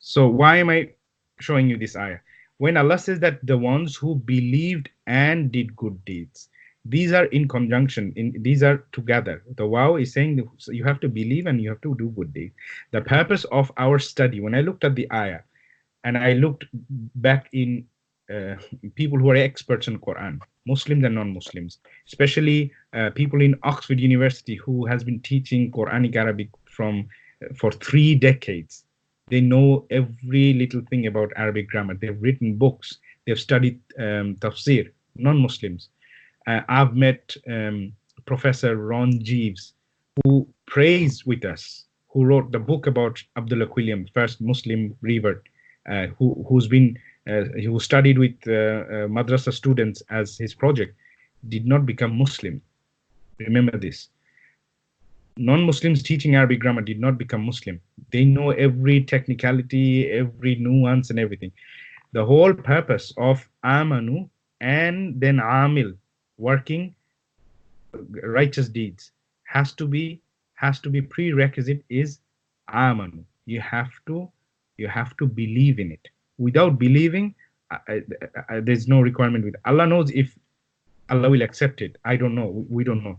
So why am I showing you this ayah? When Allah says that the ones who believed and did good deeds, these are in conjunction. These are together. The wow is saying that you have to believe and you have to do good deeds. The purpose of our study. When I looked at the ayah and I looked back in uh, people who are experts in Quran, Muslims and non-Muslims, especially people in Oxford University who has been teaching Quranic Arabic from for 3 decades. They know every little thing about Arabic grammar. They've written books. They've studied tafsir. Non-Muslims. I've met Professor Ron Jeeves, who prays with us, who wrote the book about Abdullah Quilliam, first Muslim revert, who studied with madrasa students as his project, did not become Muslim. Remember this. Non-Muslims teaching Arabic grammar did not become Muslim. They know every technicality, every nuance, and everything. The whole purpose of amanu and then amil, working righteous deeds, has to be prerequisite is amanu. You have to believe in it. Without believing, there's no requirement with Allah. Knows if Allah will accept it. I don't know. We don't know.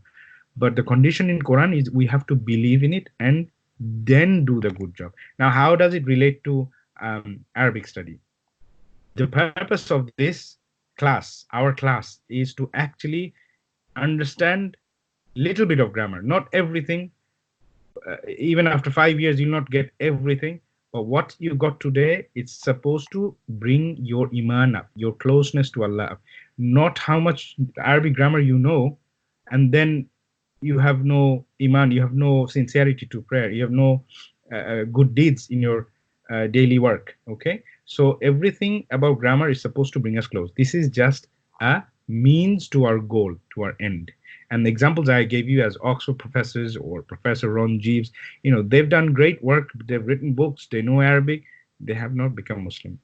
But the condition in Quran is we have to believe in it and then do the good job. Now, how does it relate to Arabic study? The purpose of this class, our class, is to actually understand little bit of grammar, not everything. Even after 5 years, you'll not get everything. But what you got today, it's supposed to bring your iman up, your closeness to Allah up. Not how much Arabic grammar you know, and then you have no iman, you have no sincerity to prayer, you have no good deeds in your daily work. Okay, so everything about grammar is supposed to bring us close. This is just a means to our goal, to our end. And the examples I gave you as Oxford professors or Professor Ron Jeeves, they've done great work. They've written books. They know Arabic. They have not become Muslim.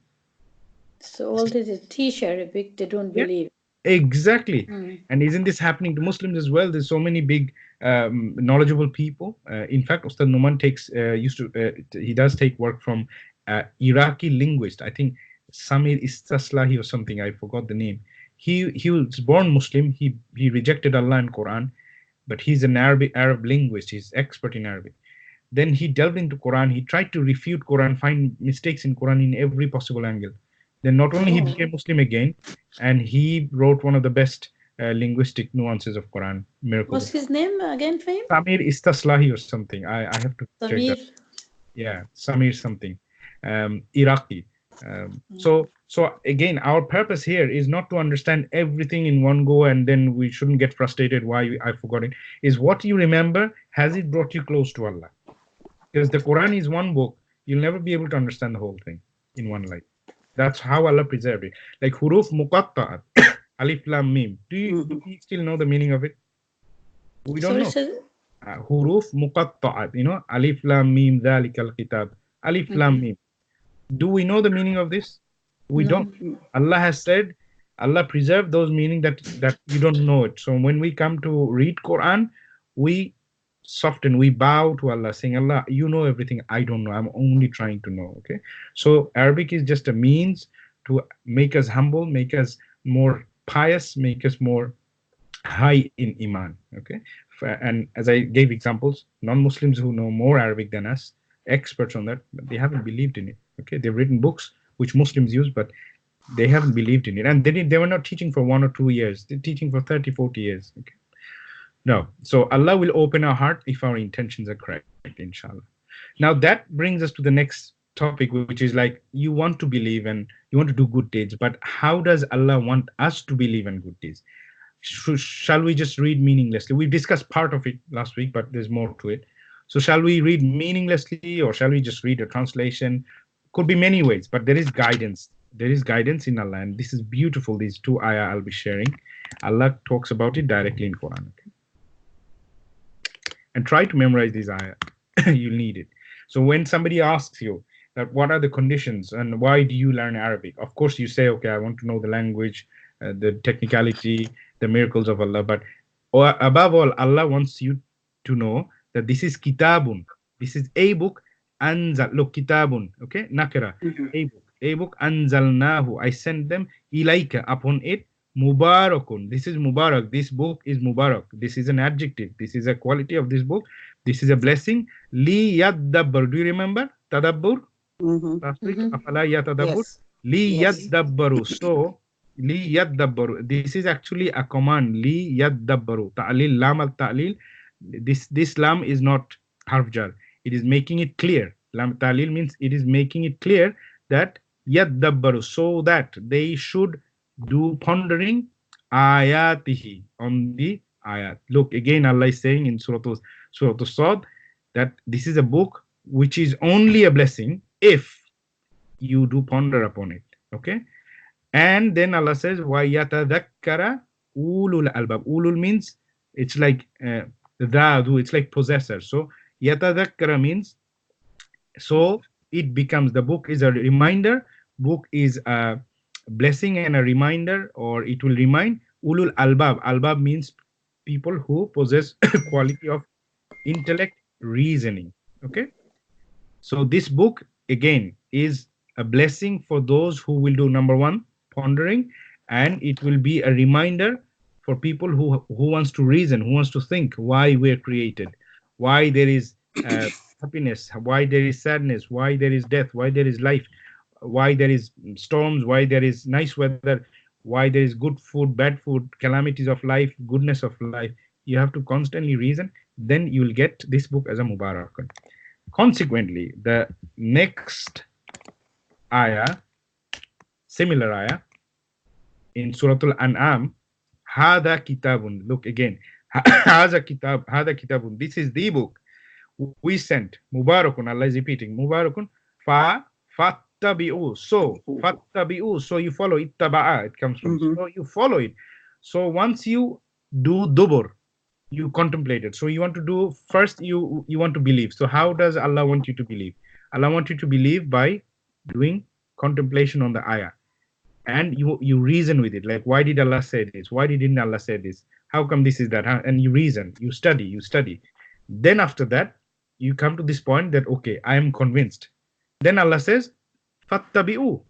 So all they teach Arabic, they don't Yeah, believe. exactly. Mm. And isn't this happening to Muslims as well? There's so many big, knowledgeable people. In fact, Ustad Numan he does take work from Iraqi linguist. I think Samir Istaslahi or something. I forgot the name. He was born Muslim. He rejected Allah and Quran, but he's an Arab linguist. He's expert in Arabic. Then he delved into Quran. He tried to refute Quran, find mistakes in Quran in every possible angle. Then not only he became Muslim again, and he wrote one of the best linguistic nuances of Quran, Miracles What's of his name again for him? Samir Istaslahi or something. I have to check that. Samir. Yeah, Samir something, Iraqi. So again, our purpose here is not to understand everything in one go, and then we shouldn't get frustrated. Why I forgot it? Is what you remember, has it brought you close to Allah? Because the Quran is one book, you'll never be able to understand the whole thing in one life. That's how Allah preserved it. Like huruf muqatta'at, alif lam mim. Do we still know the meaning of it? We don't Sorry, know. sir. Huruf muqatta'at, alif lam mim dhalikal kitab, alif lam mim. Do we know the meaning of this? We No. don't. Allah has said, Allah preserved those meaning that you don't know it. So when we come to read Quran, we soften, we bow to Allah, saying, Allah, you know everything. I don't know. I'm only trying to know. Okay. So Arabic is just a means to make us humble, make us more pious, make us more high in iman. Okay. And as I gave examples, non-Muslims who know more Arabic than us, experts on that, but they haven't believed in it. Okay, they've written books which Muslims use, but they haven't believed in it, and they were not teaching for 1 or 2 years. They're teaching for 30, 40 years. Okay. No. So Allah will open our heart if our intentions are correct, inshallah. Now that brings us to the next topic, which is like you want to believe and you want to do good deeds, but how does Allah want us to believe in good deeds? Shall we just read meaninglessly? We discussed part of it last week, but there's more to it. So shall we read meaninglessly or shall we just read a translation? Could be many ways, but there is guidance. There is guidance in Allah, and this is beautiful. These two ayah I'll be sharing. Allah talks about it directly in Quran. Okay? And try to memorize these ayah. You'll need it. So when somebody asks you that what are the conditions and why do you learn Arabic? Of course you say, okay, I want to know the language, the technicality, the miracles of Allah. But above all, Allah wants you to know that this is kitabun. This is a book Anzal, look, kitabun, okay, nakira, a book, anzalnahu, I sent them, ilaika, upon it, mubarakun, this is mubarak, this book is mubarak, this is an adjective, this is a quality of this book, this is a blessing, li yaddabbar, do you remember, tadabbur, last week, afala yatadabbur, Yes. li Yes. yaddabbaru, so, li yaddabbaru, this is actually a command, li yaddabbaru, ta'lil, lam al-ta'lil, this lam is not harf jar, it is making it clear. Lam talil means it is making it clear that yaddabbaru, so that they should do pondering ayatihi, on the ayat. Look, again Allah is saying in Surah As-Sad that this is a book which is only a blessing if you do ponder upon it. Okay, and then Allah says wa yatadhakkara ulul albab. Ulul means it's like dhadu, it's like possessor. So yatadhakkara means, so it becomes, the book is a reminder, book is a blessing and a reminder, or it will remind ulul albab. Albab means people who possess quality of intellect, reasoning. Okay, so this book again is a blessing for those who will do, number one, pondering, and it will be a reminder for people who wants to reason, who wants to think why we're created, why there is happiness, why there is sadness, why there is death, why there is life, why there is storms, why there is nice weather, why there is good food, bad food, calamities of life, goodness of life. You have to constantly reason, then you will get this book as a mubarak. Consequently, the next ayah, similar ayah, in Surah Al-An'am, Hada Kitabun. Look again. Hada Kitabun. This is the book we sent. Mubarakun. Allah is repeating. Mubarakun. Fattabi'u. So, fattabi'u. So you follow. Ittaba'a. It comes from. So you follow it. So once you do dubur, you contemplate it. So you want to do, first you want to believe. So how does Allah want you to believe? Allah wants you to believe by doing contemplation on the ayah, and you reason with it, like, why did Allah say this, why didn't Allah say this, how come this is that, and you reason, you study. Then after that you come to this point that, okay, I am convinced. Then Allah says fattabi'u,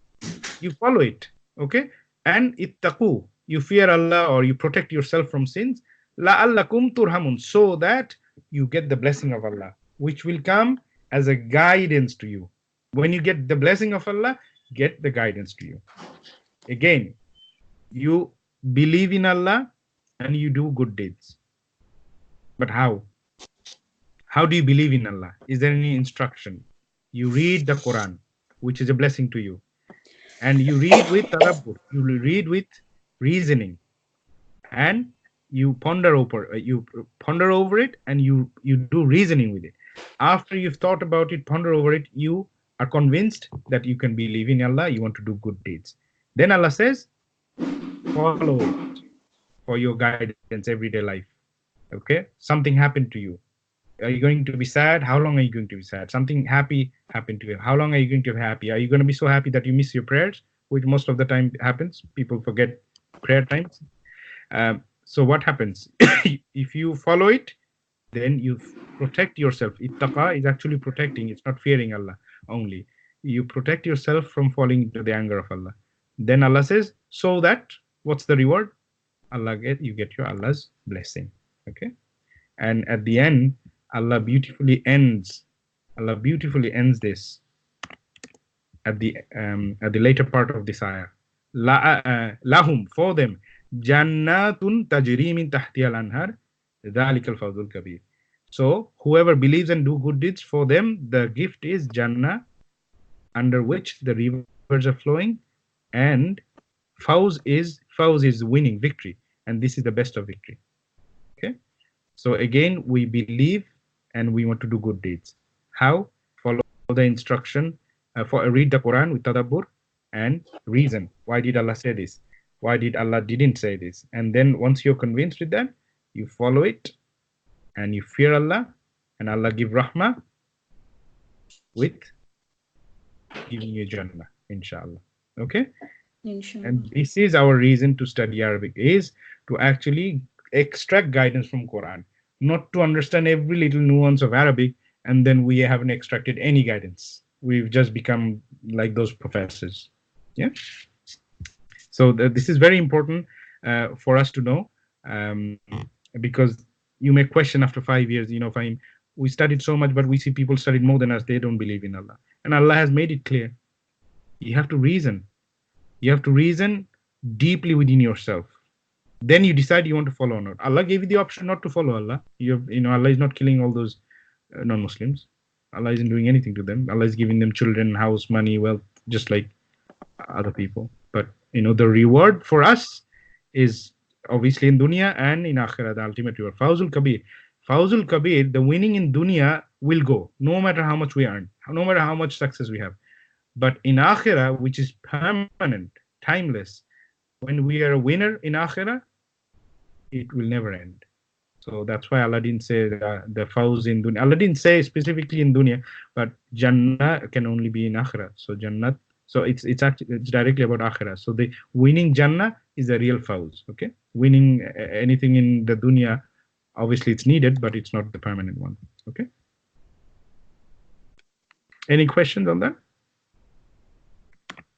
you follow it. Okay, and ittaqu, you fear Allah, or you protect yourself from sins, la'allakum turhamun, so that you get the blessing of Allah, which will come as a guidance to you. When you get the blessing of Allah, get the guidance to you. Again, you believe in Allah and you do good deeds. But how? How do you believe in Allah? Is there any instruction? You read the Quran, which is a blessing to you, and you read with tadabbur, you read with reasoning, and you ponder over it, and you do reasoning with it. After you've thought about it, ponder over it, you are convinced that you can believe in Allah, you want to do good deeds. Then Allah says, follow it for your guidance, everyday life. Okay, something happened to you. Are you going to be sad? How long are you going to be sad? Something happy happened to you. How long are you going to be happy? Are you going to be so happy that you miss your prayers, which most of the time happens? People forget prayer times. So what happens? If you follow it, then you protect yourself. Ittaqa is actually protecting. It's not fearing Allah only. You protect yourself from falling into the anger of Allah. Then Allah says, so that, what's the reward? You get your Allah's blessing. Okay, and at the end, Allah beautifully ends this at the later part of this ayah. Lahum, for them, jannatun tajri min tahtiha al-anhar, dhalikal fawzul kabir. So whoever believes and do good deeds, for them the gift is Jannah, under which the rivers are flowing, and fawz is winning, victory, and this is the best of victory. Okay, so again, we believe and we want to do good deeds. How? Follow the instruction, read the Quran with tadabbur and reason. Why did Allah say this? Why did Allah didn't say this? And then once you're convinced with that, you follow it and you fear Allah, and Allah give rahmah with giving you Jannah, inshallah. Okay? Inshallah. And this is our reason to study Arabic, is to actually extract guidance from Quran, not to understand every little nuance of Arabic and then we haven't extracted any guidance. We've just become like those professors. Yeah. So this is very important for us to know, because you may question after 5 years, fine, we studied so much, but we see people studied more than us. They don't believe in Allah. And Allah has made it clear. You have to reason. You have to reason deeply within yourself. Then you decide you want to follow or not. Allah gave you the option not to follow Allah. Allah is not killing all those non-Muslims. Allah isn't doing anything to them. Allah is giving them children, house, money, wealth, just like other people. But the reward for us is obviously in dunya and in akhirah, the ultimate reward. Fawzul Kabir. Fawzul Kabir, the winning in dunya will go, no matter how much we earn, no matter how much success we have. But in akhirah, which is permanent, timeless, when we are a winner in akhirah, it will never end. So that's why Allah didn't say the fawz in dunya. Allah didn't say specifically in dunya, but Jannah can only be in akhirah. So Jannat. So it's directly about akhirah. So the winning Jannah is the real fawz. Okay, winning anything in the dunya, obviously it's needed, but it's not the permanent one. Okay. Any questions on that?